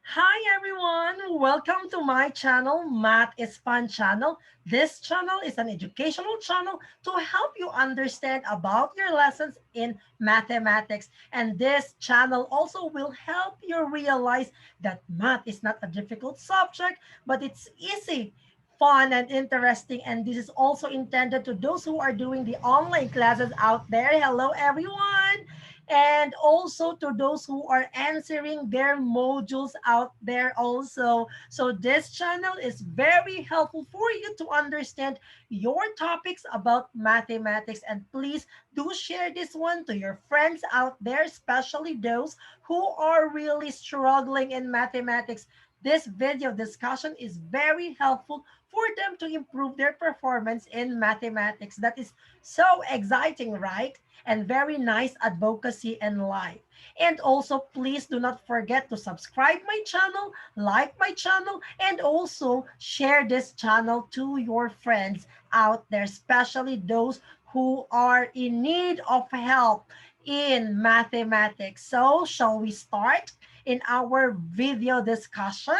Hi everyone, welcome to my channel, Math is Fun channel. This channel is an educational channel to help you understand about your lessons in mathematics. And this channel also will help you realize that math is not a difficult subject, but it's easy, fun, and interesting. And this is also intended to those who are doing the online classes out there. Hello everyone! And also to those who are answering their modules out there also. So this channel is very helpful for you to understand your topics about mathematics. And please do share this one to your friends out there, especially those who are really struggling in mathematics. This video discussion is very helpful for them to improve their performance in mathematics. That is so exciting, right? And very nice advocacy and life. And also, please do not forget to subscribe my channel, like my channel, and also share this channel to your friends out there, especially those who are in need of help in mathematics. So, shall we start in our video discussion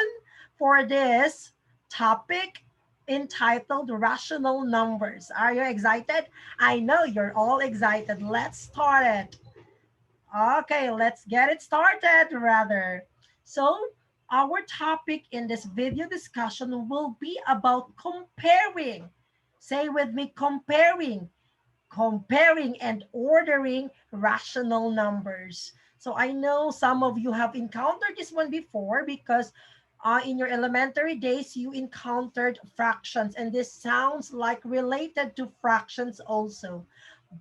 for this topic entitled Rational Numbers? Are you excited? I know you're all excited. Let's start it. Okay, let's get it started rather. So, our topic in this video discussion will be about comparing. Say with me, comparing and ordering rational numbers. So I know some of you have encountered this one before because in your elementary days, you encountered fractions, and this sounds like related to fractions also.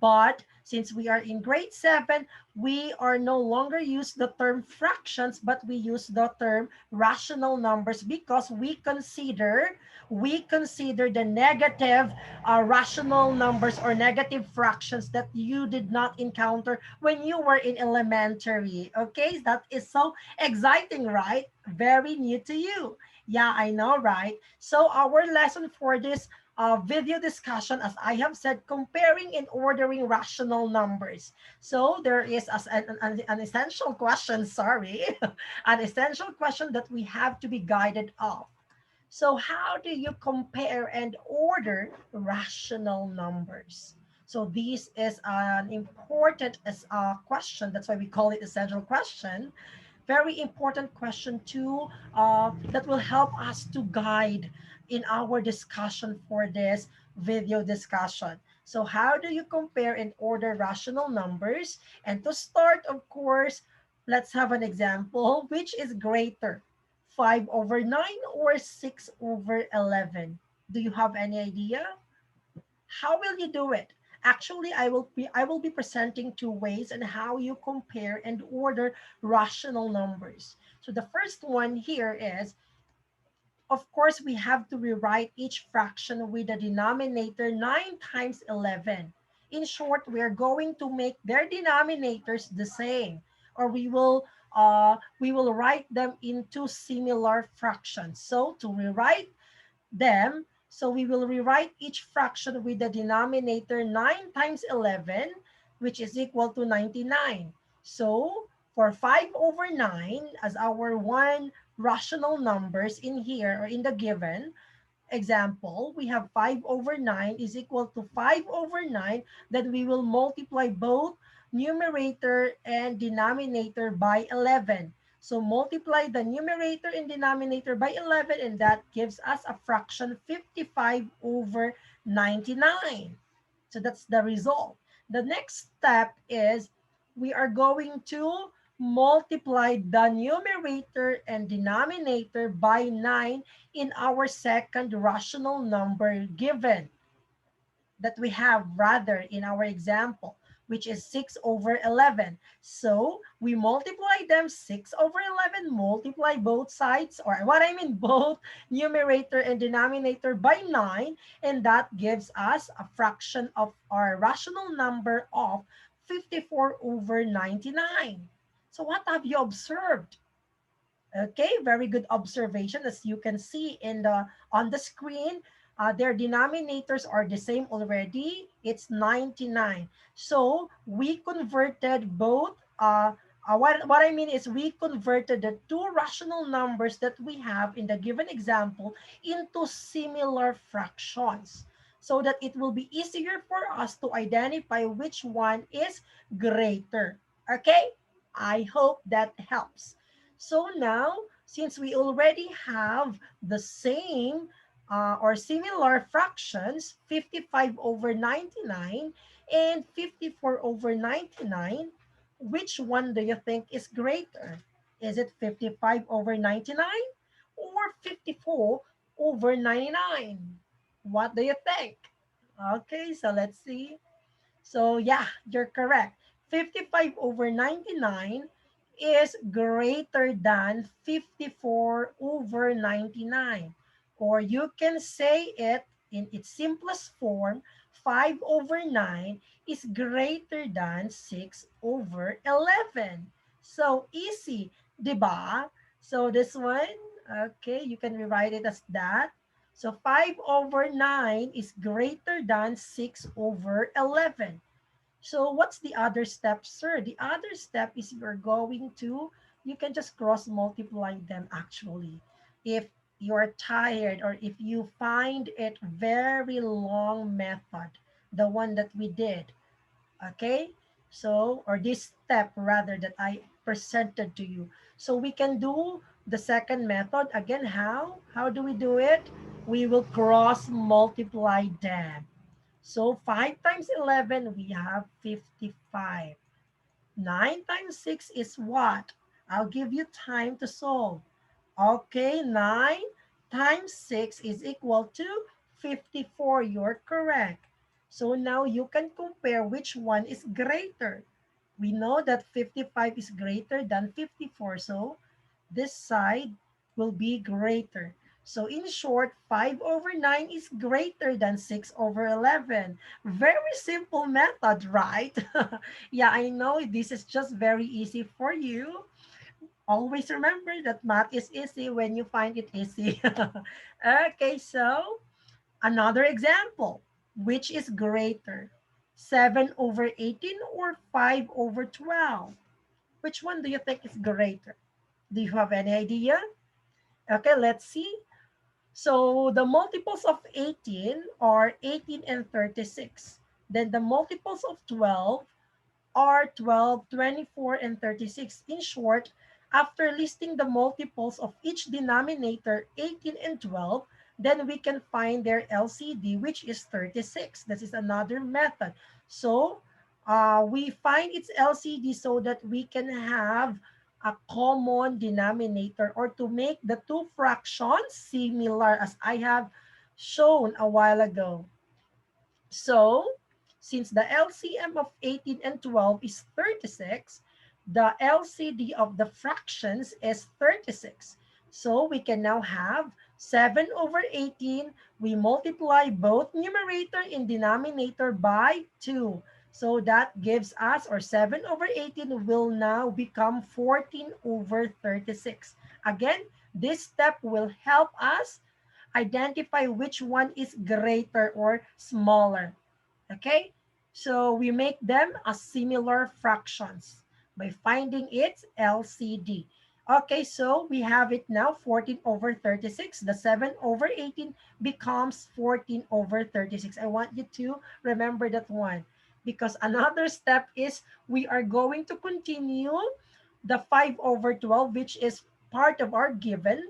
But since we are in grade 7, we are no longer use the term fractions, but we use the term rational numbers because we consider the negative rational numbers or negative fractions that you did not encounter when you were in elementary. Okay, that is so exciting, right? Very new to you. Yeah, I know, right? So our lesson for this video discussion, as I have said, comparing and ordering rational numbers. So there is an essential question, sorry, an essential question that we have to be guided of. So how do you compare and order rational numbers? So this is an important question. That's why we call it essential question. Very important question too, that will help us to guide in our discussion for this video discussion. So how do you compare and order rational numbers? And to start, of course, let's have an example. Which is greater, 5 over 9 or 6 over 11? Do you have any idea? How will you do it? Actually, I will be presenting two ways on how you compare and order rational numbers. So the first one here is, of course, we have to rewrite each fraction with the denominator 9 times 11. In short, we are going to make their denominators the same, or we will write them into similar fractions. So to rewrite them, so we will rewrite each fraction with the denominator 9 times 11, which is equal to 99. So for 5 over 9 as our one rational numbers in here or in the given example, we have 5 over 9 is equal to 5 over 9. Then we will multiply both numerator and denominator by 11. So multiply the numerator and denominator by 11, and that gives us a fraction 55 over 99. So that's the result. The next step is we are going to multiply the numerator and denominator by 9 in our second rational number given that we have rather in our example, which is 6 over 11. So we multiply them, 6 over 11, multiply both sides, or what I mean both numerator and denominator by 9, and that gives us a fraction of our rational number of 54 over 99. So what have you observed? Okay, very good observation. As you can see in the on the screen, their denominators are the same already. It's 99. So we converted both What I mean is we converted the two rational numbers that we have in the given example into similar fractions so that it will be easier for us to identify which one is greater. Okay? I hope that helps. So now, since we already have the same or similar fractions, 55 over 99 and 54 over 99, which one do you think is greater? Is it 55 over 99 or 54 over 99? What do you think? Okay, so let's see. So yeah, you're correct. 55 over 99 is greater than 54 over 99. Or you can say it in its simplest form, 5 over 9 is greater than 6 over 11. So easy, di ba? So this one, okay, you can rewrite it as that. So 5 over 9 is greater than 6 over 11. So what's the other step, sir? The other step is you're going to, you can just cross multiply them actually. If you're tired or if you find it very long method, the one that we did, okay? So, or this step rather that I presented to you. So we can do the second method. Again, how? How do we do it? We will cross multiply them. So 5 times 11, we have 55. 9 times 6 is what? I'll give you time to solve. Okay, 9 times 6 is equal to 54. You're correct. So now you can compare which one is greater. We know that 55 is greater than 54. So this side will be greater. So in short, 5 over 9 is greater than 6 over 11. Very simple method, right? Yeah, I know this is just very easy for you. Always remember that math is easy when you find it easy. Okay, so another example. Which is greater? 7 over 18 or 5 over 12? Which one do you think is greater? Do you have any idea? Okay, let's see. So the multiples of 18 are 18 and 36. Then the multiples of 12 are 12, 24, and 36. In short, after listing the multiples of each denominator, 18 and 12, then we can find their LCD, which is 36. This is another method. So we find its LCD so that we can have a common denominator or to make the two fractions similar as I have shown a while ago. So, since the LCM of 18 and 12 is 36, the LCD of the fractions is 36. So, we can now have 7 over 18. We multiply both numerator and denominator by 2. So, that gives us, or 7 over 18 will now become 14 over 36. Again, this step will help us identify which one is greater or smaller. Okay? So we make them as similar fractions by finding its LCD. Okay, so we have it now 14 over 36. The 7 over 18 becomes 14 over 36. I want you to remember that one because another step is we are going to continue the 5 over 12, which is part of our given.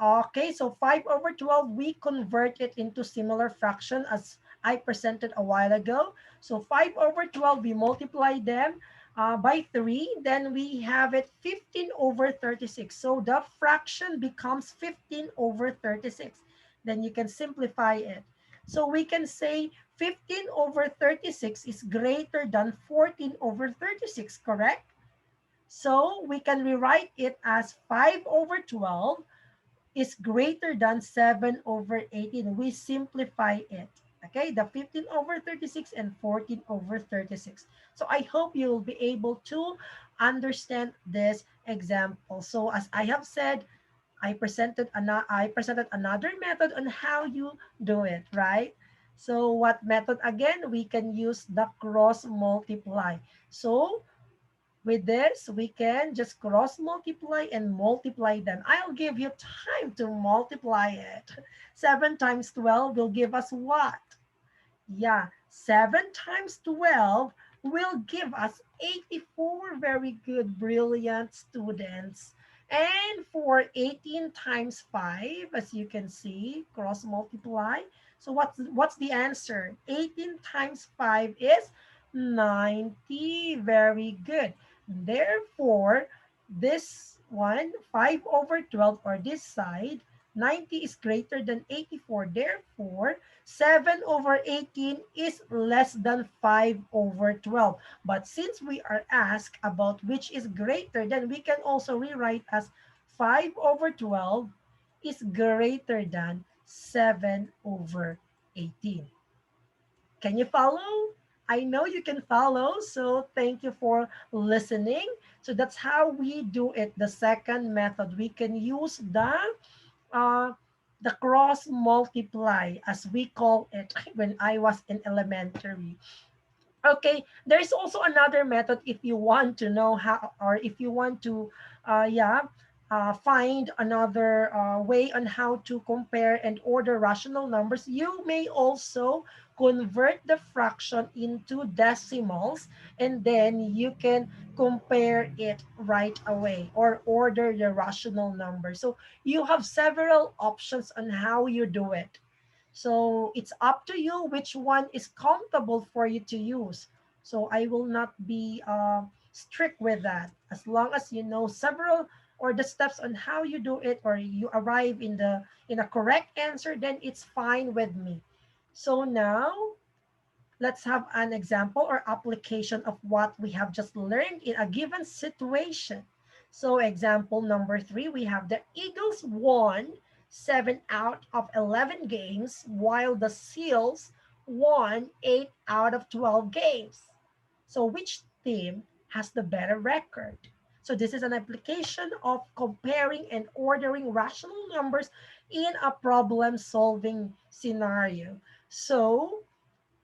Okay, so 5 over 12, we convert it into similar fraction as I presented a while ago. So 5 over 12, we multiply them by 3. Then we have it 15 over 36. So the fraction becomes 15 over 36. Then you can simplify it. So we can say 15 over 36 is greater than 14 over 36, correct? So we can rewrite it as 5 over 12 is greater than 7 over 18. We simplify it. Okay, the 15 over 36 and 14 over 36. So I hope you will be able to understand this example. So as I have said, I presented another method on how you do it, right? So what method again? We can use the cross multiply. So With this, we can just cross multiply and multiply them. I'll give you time to multiply it. 7 times 12 will give us what? Yeah, 7 times 12 will give us 84. Very good, brilliant students. And for 18 times 5, as you can see, cross multiply. So what's the answer? 18 times 5 is 90. Very good. Therefore, this one, 5 over 12, or this side, 90 is greater than 84. Therefore, 7 over 18 is less than 5 over 12. But since we are asked about which is greater, then we can also rewrite as 5 over 12 is greater than 7 over 18. Can you follow? I know you can follow, so thank you for listening. So that's how we do it. The second method, we can use uh, the cross multiply, as we call it when I was in elementary. Okay, there's also another method if you want to know how, or if you want to, find another way on how to compare and order rational numbers. You may also convert the fraction into decimals, and then you can compare it right away or order the rational number. So you have several options on how you do it. So it's up to you which one is comfortable for you to use. So I will not be strict with that. As long as you know several or the steps on how you do it, or you arrive in a correct answer, then it's fine with me. So now let's have an example or application of what we have just learned in a given situation. So example number 3, we have the Eagles won 7 out of 11 games, while the Seals won 8 out of 12 games. So which team has the better record? So this is an application of comparing and ordering rational numbers in a problem solving scenario. So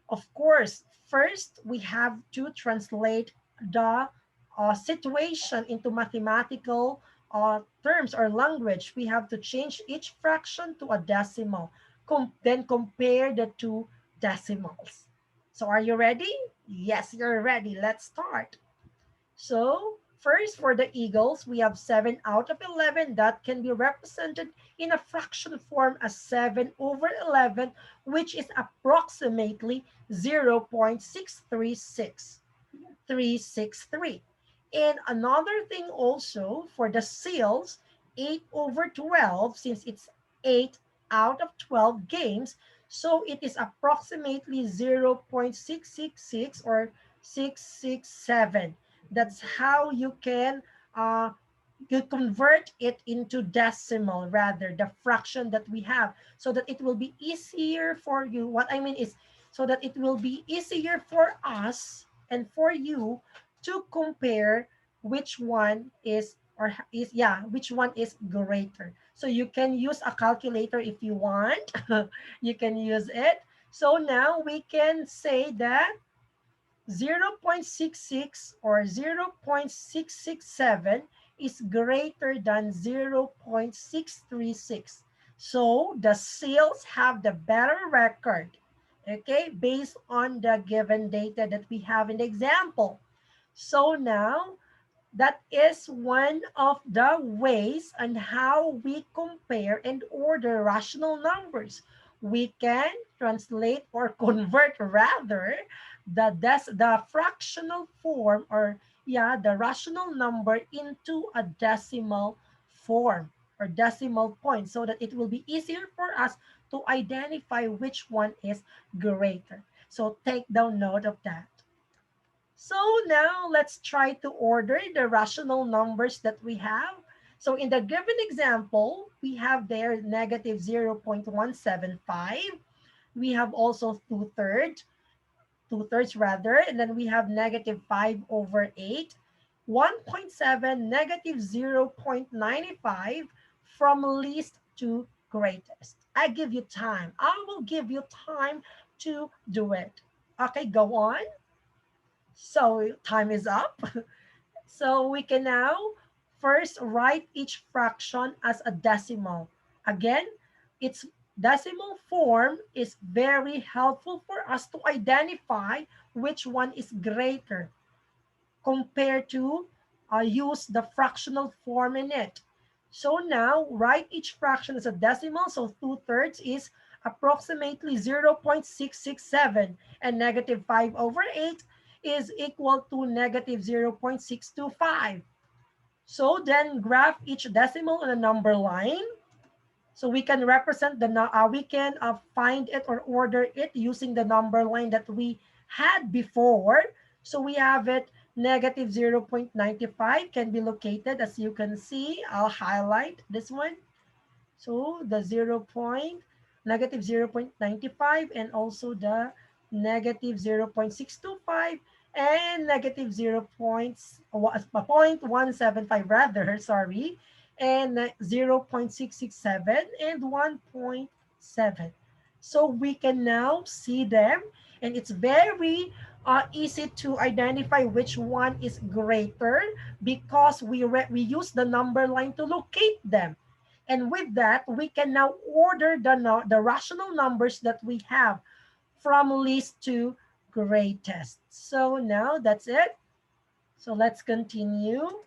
of course, first we have to translate the situation into mathematical terms or language. We have to change each fraction to a decimal, then compare the two decimals. So are you ready? Yes, you're ready. Let's start. So first, for the Eagles, we have 7 out of 11 that can be represented in a fraction form as 7 over 11, which is approximately 0.636363. And another thing also for the Seals, 8 over 12, since it's 8 out of 12 games, so it is approximately 0.666 or 667. That's how uh, you convert it into decimal, rather the fraction that we have, so that it will be easier for you. What I mean is, so that it will be easier for us and for you to compare which one is, or is, yeah, which one is greater. So you can use a calculator if you want. You can use it. So now we can say that 0.66 or 0.667 is greater than 0.636. So the Seals have the better record, okay, based on the given data that we have in the example. So now that is one of the ways on how we compare and order rational numbers. We can translate or convert rather the fractional form, or yeah, the rational number into a decimal form or decimal point, so that it will be easier for us to identify which one is greater. So take down note of that. So now let's try to order the rational numbers that we have. So in the given example, we have there negative 0.175. We have also two thirds rather, and then we have negative 5 over 8, 1.7, negative 0.95, from least to greatest. I give you time. I will give you time to do it. Okay, go on. So time is up. So we can now first write each fraction as a decimal. Again, its decimal form is very helpful for us to identify which one is greater compared to use the fractional form in it. So now write each fraction as a decimal. So 2/3 is approximately 0.667, and negative 5 over 8 is equal to negative 0.625. So then graph each decimal on a number line. So we can represent we can find it or order it using the number line that we had before. So we have it negative 0.95 can be located, as you can see. I'll highlight this one. So the negative 0.95, and also the negative 0.625 and negative 0.175 rather, sorry, and 0.667 and 1.7. So we can now see them, and it's very easy to identify which one is greater because we use the number line to locate them. And with that, we can now order the rational numbers that we have from least to greatest. So now that's it. So let's continue.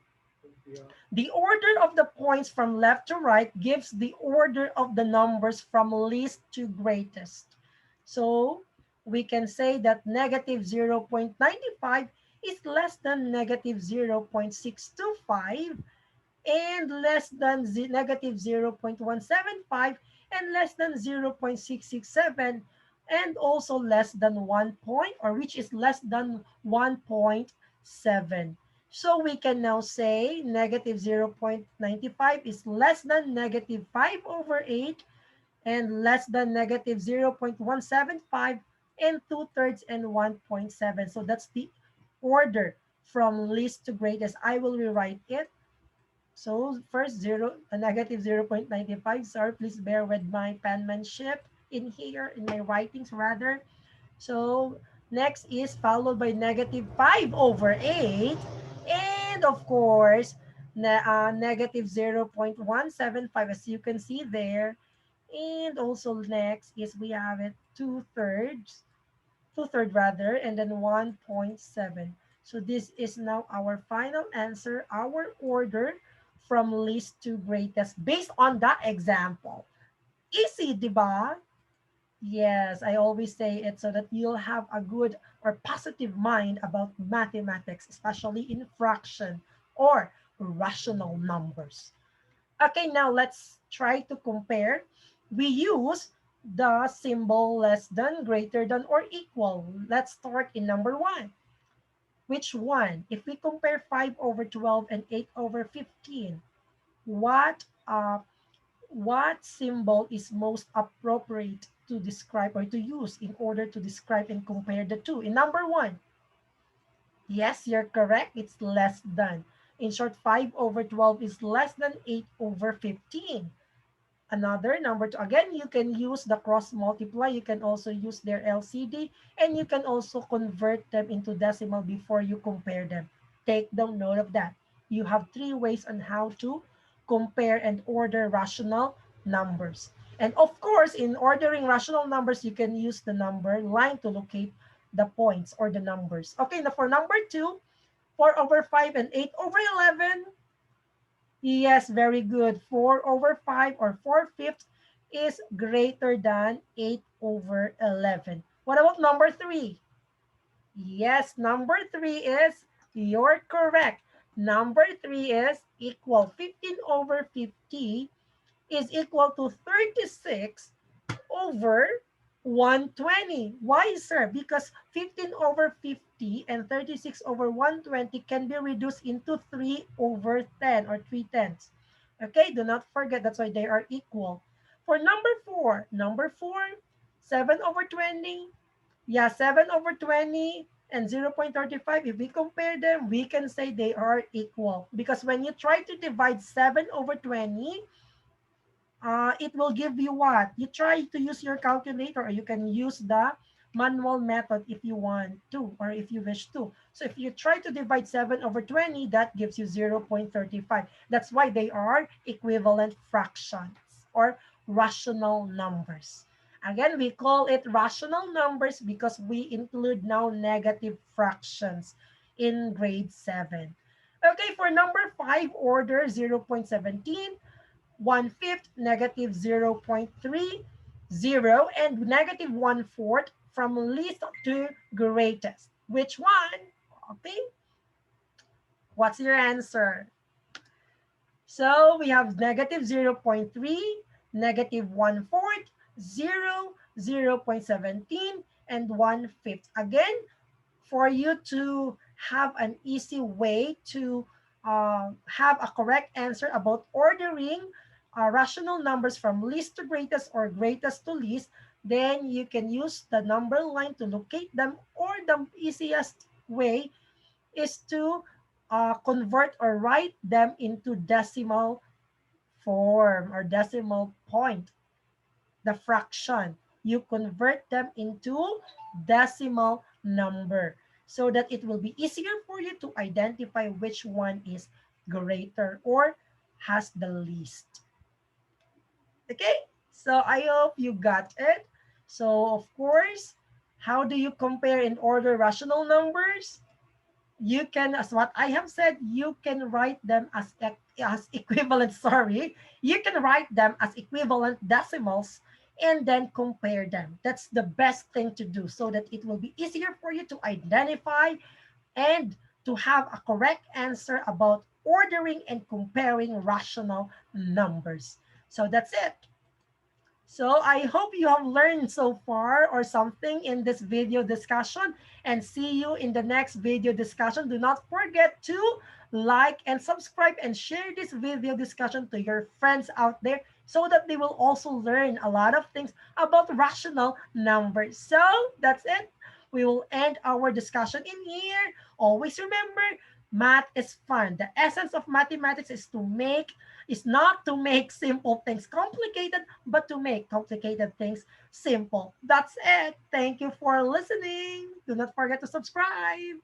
The order of the points from left to right gives the order of the numbers from least to greatest. So we can say that negative 0.95 is less than negative 0.625, and less than negative 0.175, and less than 0.667, and also less than 1 point, or which is less than 1.7. So we can now say negative 0.95 is less than negative 5 over 8, and less than negative 0.175, and 2/3 and 1.7. So that's the order from least to greatest. I will rewrite it. So first negative 0.95. Sorry, please bear with my penmanship in here, in my writings rather. So next is followed by negative 5 over 8. And of course, negative 0.175, as you can see there. And also next is we have it 2/3 rather, and then 1.7. So this is now our final answer, our order from least to greatest based on that example. Easy, diba? Yes, I always say it so that you'll have a good or positive mind about mathematics, especially in fraction or rational numbers. Okay, now let's try to compare. We use the symbol less than, greater than, or equal. Let's start in number one. Which one? If we compare 5 over 12 and 8 over 15, what what symbol is most appropriate to describe or to use in order to describe and compare the two? In number one, yes, you're correct. It's less than. In short, 5 over 12 is less than 8 over 15. Another number two, again, you can use the cross multiply. You can also use their LCD, and you can also convert them into decimal before you compare them. Take down note of that. You have three ways on how to compare and order rational numbers. And of course, in ordering rational numbers, you can use the number line to locate the points or the numbers. Okay, now for number two, 4 over 5 and 8 over 11. Yes, very good. 4 over 5 or 4/5 is greater than 8 over 11. What about number 3? Yes, number 3 is, you're correct. Number 3 is equal. 15 over 50 is equal to 36 over 120. Why, sir? Because 15 over 50 and 36 over 120 can be reduced into 3 over 10 or 3/10. Okay, do not forget that's why they are equal. For number 4, 7 over 20. Yeah, 7 over 20 and 0.35. If we compare them, we can say they are equal. Because when you try to divide 7 over 20, it will give you what? You try to use your calculator, or you can use the manual method if you want to, or if you wish to. So if you try to divide 7 over 20, that gives you 0.35. That's why they are equivalent fractions or rational numbers. Again, we call it rational numbers because we include now negative fractions in grade 7. Okay, for number 5, order 0.17, 1/5, negative 0.30, and negative 1/4 from least to greatest. Which one? Okay, what's your answer? So we have negative 0.3, negative 1/4, 0, 0.17, and 1/5. Again, for you to have an easy way to have a correct answer about ordering rational numbers from least to greatest or greatest to least, then you can use the number line to locate them, or the easiest way is to convert or write them into decimal form or decimal point, the fraction. You convert them into decimal number so that it will be easier for you to identify which one is greater or has the least. Okay, so I hope you got it. So of course, how do you compare and order rational numbers? You can, as what I have said, you can write them as equivalent, sorry, you can write them as equivalent decimals and then compare them. That's the best thing to do so that it will be easier for you to identify and to have a correct answer about ordering and comparing rational numbers. So that's it. So I hope you have learned so far or something in this video discussion, and see you in the next video discussion. Do not forget to like and subscribe and share this video discussion to your friends out there so that they will also learn a lot of things about rational numbers. So that's it. We will end our discussion in here. Always remember, math is fun. The essence of mathematics is not to make simple things complicated, but to make complicated things simple. That's it. Thank you for listening. Do not forget to subscribe.